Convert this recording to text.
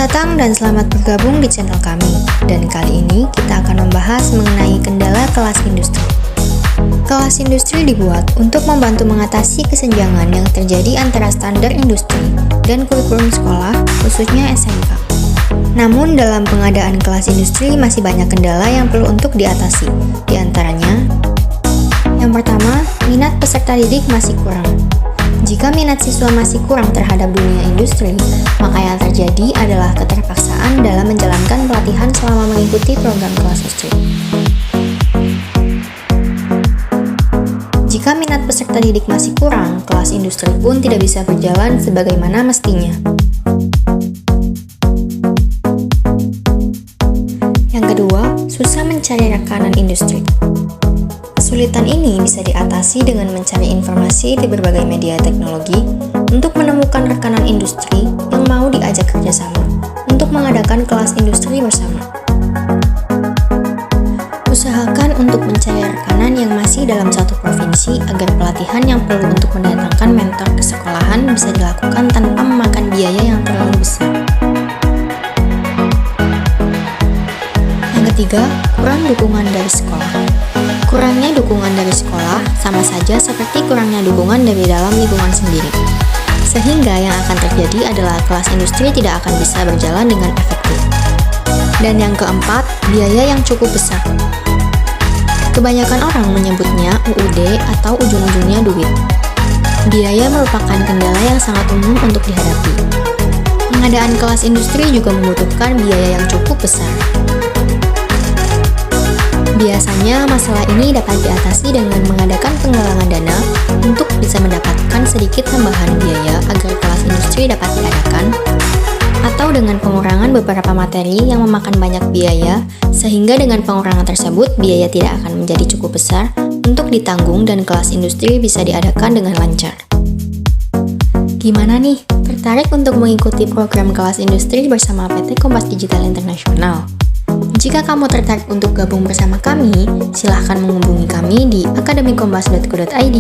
Selamat datang dan selamat bergabung di channel kami. Dan kali ini kita akan membahas mengenai kendala kelas industri. Kelas industri dibuat untuk membantu mengatasi kesenjangan yang terjadi antara standar industri dan kurikulum sekolah, khususnya SMK. Namun dalam pengadaan kelas industri masih banyak kendala yang perlu untuk diatasi. Di antaranya, yang pertama, minat peserta didik masih kurang. Jika minat siswa masih kurang terhadap dunia industri, maka yang terjadi adalah keterpaksaan dalam menjalankan pelatihan selama mengikuti program kelas industri. Jika minat peserta didik masih kurang, kelas industri pun tidak bisa berjalan sebagaimana mestinya. Yang kedua, susah mencari rekanan industri. Kesulitan ini bisa diatasi dengan mencari informasi di berbagai media teknologi untuk menemukan rekanan industri yang mau diajak kerjasama untuk mengadakan kelas industri bersama. Usahakan untuk mencari rekanan yang masih dalam satu provinsi agar pelatihan yang perlu untuk mendatangkan mentor ke sekolahan bisa dilakukan tanpa memakan biaya yang terlalu besar. Yang ketiga, kurang dukungan dari sekolah. Kurangnya dukungan dari sekolah sama saja seperti kurangnya dukungan dari dalam lingkungan sendiri. Sehingga yang akan terjadi adalah kelas industri tidak akan bisa berjalan dengan efektif. Dan yang keempat, biaya yang cukup besar. Kebanyakan orang menyebutnya UUD atau ujung-ujungnya duit. Biaya merupakan kendala yang sangat umum untuk dihadapi. Pengadaan kelas industri juga membutuhkan biaya yang cukup besar. Biasanya masalah ini dapat diatasi dengan mengadakan penggalangan dana untuk bisa mendapatkan sedikit tambahan biaya agar kelas industri dapat diadakan, atau dengan pengurangan beberapa materi yang memakan banyak biaya, sehingga dengan pengurangan tersebut biaya tidak akan menjadi cukup besar untuk ditanggung dan kelas industri bisa diadakan dengan lancar. Gimana nih? Tertarik untuk mengikuti program kelas industri bersama PT Kompas Digital Internasional? Jika kamu tertarik untuk gabung bersama kami, silahkan menghubungi kami di akademikompas.co.id.